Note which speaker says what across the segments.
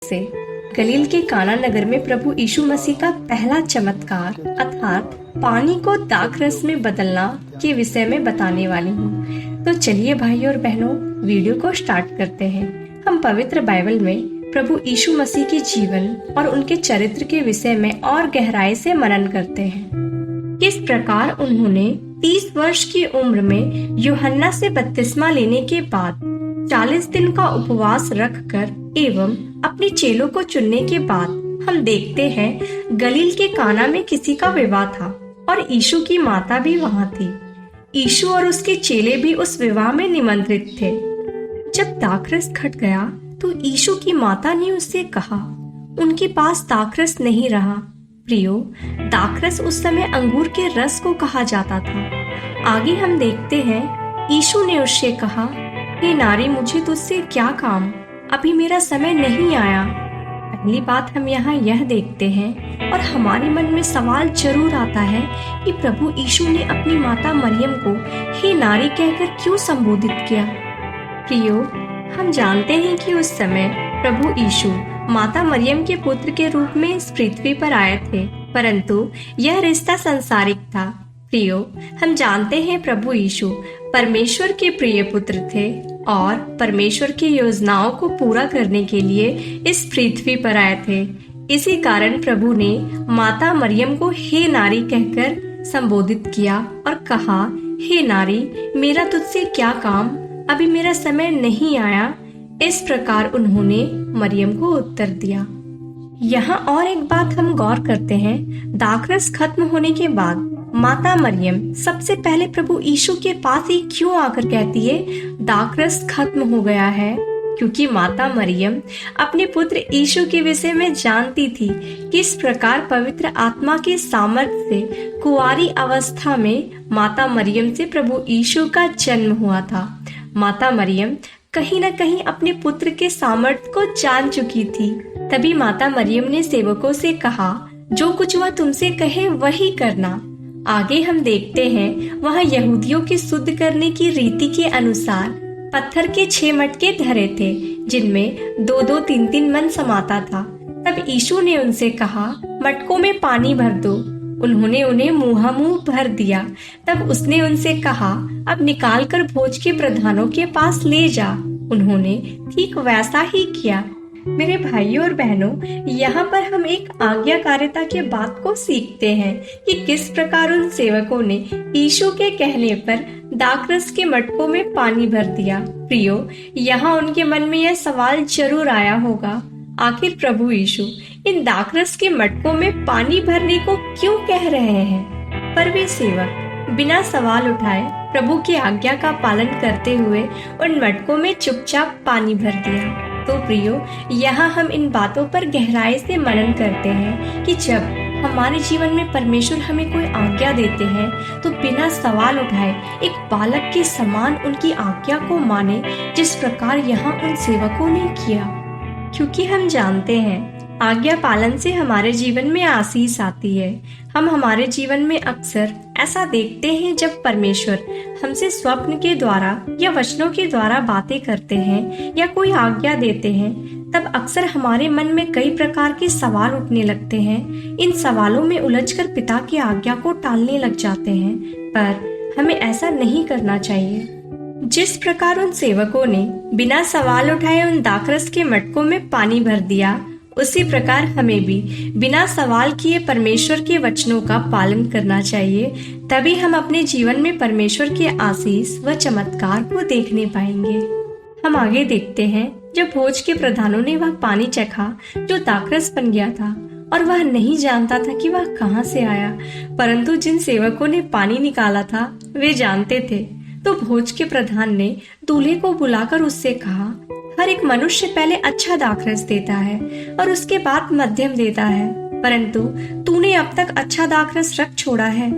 Speaker 1: से गलील के काना नगर में प्रभु यीशु मसीह का पहला चमत्कार अर्थात पानी को दाखरस में बदलना के विषय में बताने वाली हूँ। तो चलिए भाई और बहनों, वीडियो को स्टार्ट करते हैं। हम पवित्र बाइबल में प्रभु यीशु मसीह के जीवन और उनके चरित्र के विषय में और गहराई से मनन करते हैं। किस प्रकार उन्होंने 30 वर्ष की उम्र में यूहन्ना से बपतिस्मा लेने के बाद 40 दिन का उपवास रखकर एवं अपने चेलों को चुनने के बाद हम देखते हैं गलील के काना में किसी का विवाह था और यीशु की माता भी वहां थी। यीशु और उसके चेले भी उस विवाह में निमंत्रित थे। जब दाखरस घट गया तो यीशु की माता ने उससे कहा, उनके पास दाखरस नहीं रहा। प्रियो, दाखरस उस समय अंगूर के रस को कहा जाता था। आगे हम देखते हैं यीशु ने उससे कहा, हे नारी, मुझे तुझसे क्या काम, अभी मेरा समय नहीं आया। पहली बात हम यहाँ यह देखते हैं और हमारे मन में सवाल जरूर आता है कि प्रभु यीशु ने अपनी माता मरियम को हे नारी कहकर क्यों संबोधित किया। प्रियो, हम जानते हैं कि उस समय प्रभु यीशु माता मरियम के पुत्र के रूप में इस पृथ्वी पर आए थे, परंतु यह रिश्ता सांसारिक था। प्रियो, हम जानते हैं प्रभु यीशु परमेश्वर के प्रिय पुत्र थे और परमेश्वर की योजनाओं को पूरा करने के लिए इस पृथ्वी पर आए थे। इसी कारण प्रभु ने माता मरियम को हे नारी कहकर संबोधित किया और कहा, हे नारी, मेरा तुझसे क्या काम, अभी मेरा समय नहीं आया। इस प्रकार उन्होंने मरियम को उत्तर दिया। यहाँ और एक बात हम गौर करते हैं, दाखरस खत्म होने के बाद माता मरियम सबसे पहले प्रभु यीशु के पास ही क्यों आकर कहती है दाखरस खत्म हो गया है? क्योंकि माता मरियम अपने पुत्र यीशु के विषय में जानती थी किस प्रकार पवित्र आत्मा के सामर्थ्य से कुंवारी अवस्था में माता मरियम से प्रभु यीशु का जन्म हुआ था। माता मरियम कहीं न कहीं अपने पुत्र के सामर्थ्य को जान चुकी थी। तभी माता मरियम ने सेवकों से कहा, जो कुछ वह तुमसे कहे वही करना। आगे हम देखते हैं वहाँ यहूदियों के शुद्ध करने की रीति के अनुसार पत्थर के 6 मटके धरे थे, जिनमें 2-2, 3-3 मन समाता था। तब यीशु ने उनसे कहा, मटकों में पानी भर दो। उन्होंने उन्हें मुंह भर दिया। तब उसने उनसे कहा, अब निकालकर भोज के प्रधानों के पास ले जा। उन्होंने ठीक वैसा ही किया। मेरे भाइयों और बहनों, यहाँ पर हम एक आज्ञाकारिता के बात को सीखते हैं कि किस प्रकार उन सेवकों ने यीशु के कहने पर दाखरस के मटकों में पानी भर दिया। प्रियो, यहाँ उनके मन में यह सवाल जरूर आया होगा, आखिर प्रभु यीशु इन दाखरस के मटकों में पानी भरने को क्यों कह रहे हैं? पर वे सेवक बिना सवाल उठाए प्रभु की आज्ञा का पालन करते हुए उन मटकों में चुपचाप पानी भर दिया। तो प्रियो, यहाँ हम इन बातों पर गहराई से मनन करते हैं कि जब हमारे जीवन में परमेश्वर हमें कोई आज्ञा देते हैं तो बिना सवाल उठाए एक बालक के समान उनकी आज्ञा को माने, जिस प्रकार यहाँ उन सेवकों ने किया। क्योंकि हम जानते हैं आज्ञा पालन से हमारे जीवन में आशीष आती है। हम हमारे जीवन में अक्सर ऐसा देखते हैं, जब परमेश्वर हमसे स्वप्न के द्वारा या वचनों के द्वारा बातें करते हैं या कोई आज्ञा देते हैं, तब अक्सर हमारे मन में कई प्रकार के सवाल उठने लगते हैं। इन सवालों में उलझकर पिता की आज्ञा को टालने लग जाते हैं, पर हमें ऐसा नहीं करना चाहिए। जिस प्रकार उन सेवकों ने बिना सवाल उठाए उन दाखरस के मटकों में पानी भर दिया, उसी प्रकार हमें भी बिना सवाल किए परमेश्वर के वचनों का पालन करना चाहिए। तभी हम अपने जीवन में परमेश्वर के आशीष व चमत्कार को देखने पाएंगे। हम आगे देखते हैं, जब भोज के प्रधानों ने वह पानी चखा जो दाखरस बन गया था, और वह नहीं जानता था कि वह कहाँ से आया, परंतु जिन सेवकों ने पानी निकाला था वे जानते थे। तो भोज के प्रधान ने दूल्हे को बुलाकर उससे कहा, हर एक मनुष्य पहले अच्छा दाखरस देता है और उसके बाद मध्यम देता है, परंतु तूने अब तक अच्छा दाखरस रख छोड़ा है।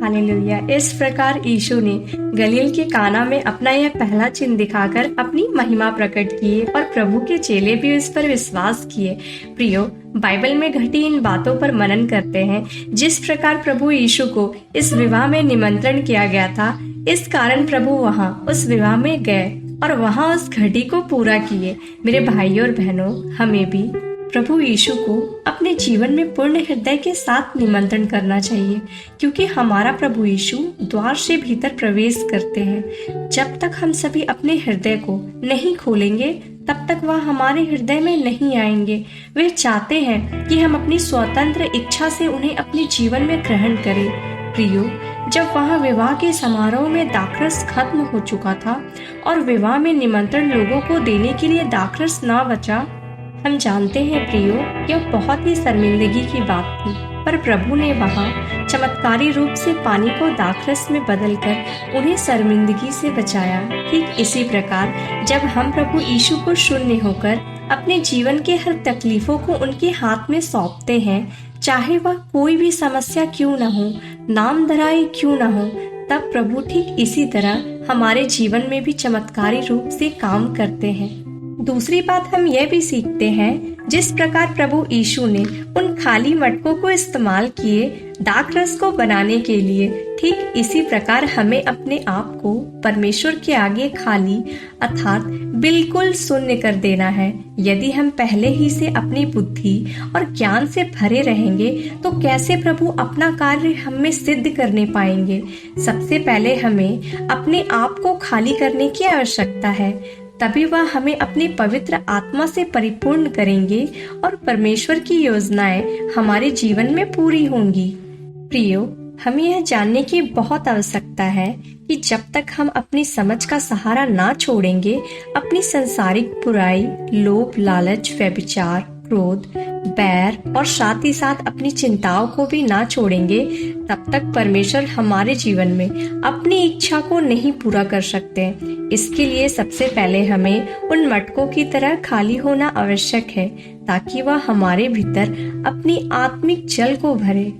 Speaker 1: हालेलुया। इस प्रकार यीशु ने गलील के काना में अपना यह पहला चिन्ह दिखाकर अपनी महिमा प्रकट किए और प्रभु के चेले भी इस पर विश्वास किए। प्रियो, बाइबल में घटी इन बातों पर मनन करते हैं। जिस प्रकार प्रभु यीशु को इस विवाह में निमंत्रण किया गया था, इस कारण प्रभु वहाँ उस विवाह में गए और वहाँ उस घटी को पूरा किए। मेरे भाइयों और बहनों, हमें भी प्रभु यीशु को अपने जीवन में पूर्ण हृदय के साथ निमंत्रण करना चाहिए, क्योंकि हमारा प्रभु यीशु द्वार से भीतर प्रवेश करते हैं। जब तक हम सभी अपने हृदय को नहीं खोलेंगे तब तक वह हमारे हृदय में नहीं आएंगे। वे चाहते हैं कि हम अपनी स्वतंत्र इच्छा से उन्हें अपने जीवन में ग्रहण करें। प्रियो, जब वहाँ विवाह के समारोह में दाखरस खत्म हो चुका था और विवाह में निमंत्रण लोगों को देने के लिए दाखरस ना बचा, हम जानते हैं प्रियो, यह बहुत ही शर्मिंदगी की बात थी। पर प्रभु ने वहाँ चमत्कारी रूप से पानी को दाखरस में बदलकर उन्हें शर्मिंदगी से बचाया। ठीक इसी प्रकार जब हम प्रभु यीशु को शून्य होकर अपने जीवन के हर तकलीफों को उनके हाथ में सौंपते हैं, चाहे वह कोई भी समस्या क्यों न हो, नाम धराई क्यों न हो, तब प्रभु ठीक इसी तरह हमारे जीवन में भी चमत्कारी रूप से काम करते हैं। दूसरी बात हम यह भी सीखते हैं, जिस प्रकार प्रभु यीशु ने उन खाली मटकों को इस्तेमाल किए दाखरस को बनाने के लिए, ठीक इसी प्रकार हमें अपने आप को परमेश्वर के आगे खाली अर्थात बिल्कुल शून्य कर देना है। यदि हम पहले ही से अपनी बुद्धि और ज्ञान से भरे रहेंगे तो कैसे प्रभु अपना कार्य हम में सिद्ध करने पाएंगे। सबसे पहले हमें अपने आप को खाली करने की आवश्यकता है, तभी वह हमें अपनी पवित्र आत्मा से परिपूर्ण करेंगे और परमेश्वर की योजनाएं हमारे जीवन में पूरी होंगी। प्रियो, हमें यह जानने की बहुत आवश्यकता है कि जब तक हम अपनी समझ का सहारा ना छोड़ेंगे, अपनी संसारिक बुराई, लोभ, लालच, व्यभिचार, क्रोध, बैर और साथ ही साथ अपनी चिंताओं को भी ना छोड़ेंगे, तब तक परमेश्वर हमारे जीवन में अपनी इच्छा को नहीं पूरा कर सकते। इसके लिए सबसे पहले हमें उन मटकों की तरह खाली होना आवश्यक है, ताकि वह हमारे भीतर अपनी आत्मिक जल को भरे।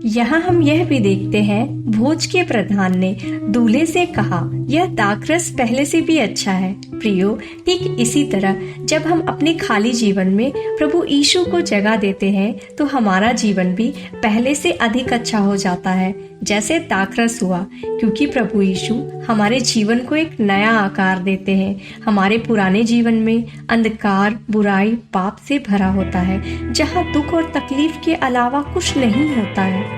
Speaker 1: यहाँ हम यह भी देखते हैं, भोज के प्रधान ने दूल्हे से कहा, यह दाखरस पहले से भी अच्छा है। प्रियो, ठीक इसी तरह जब हम अपने खाली जीवन में प्रभु यीशु को जगह देते हैं तो हमारा जीवन भी पहले से अधिक अच्छा हो जाता है, जैसे दाखरस हुआ, क्योंकि प्रभु यीशु हमारे जीवन को एक नया आकार देते हैं। हमारे पुराने जीवन में अंधकार, बुराई, पाप से भरा होता है, जहाँ दुख और तकलीफ के अलावा कुछ नहीं होता है।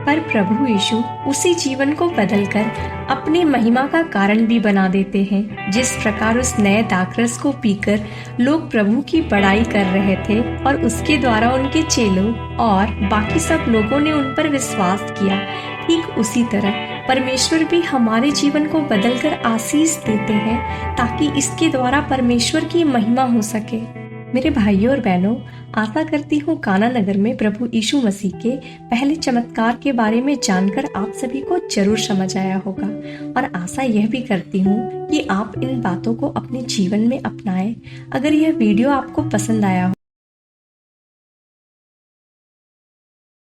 Speaker 1: पर प्रभु यीशु उसी जीवन को बदलकर अपने महिमा का कारण भी बना देते हैं। जिस प्रकार उस नए दाखरस को पीकर लोग प्रभु की बड़ाई कर रहे थे और उसके द्वारा उनके चेलों और बाकी सब लोगों ने उन पर विश्वास किया, ठीक उसी तरह परमेश्वर भी हमारे जीवन को बदलकर आशीष देते हैं, ताकि इसके द्वारा परमेश्वर की महिमा हो सके। मेरे भाइयों और बहनों, आशा करती हूँ काना नगर में प्रभु यीशु मसीह के पहले चमत्कार के बारे में जानकर आप सभी को जरूर समझ आया होगा, और आशा यह भी करती हूँ कि आप इन बातों को अपने जीवन में अपनाएं। अगर यह वीडियो आपको पसंद आया हो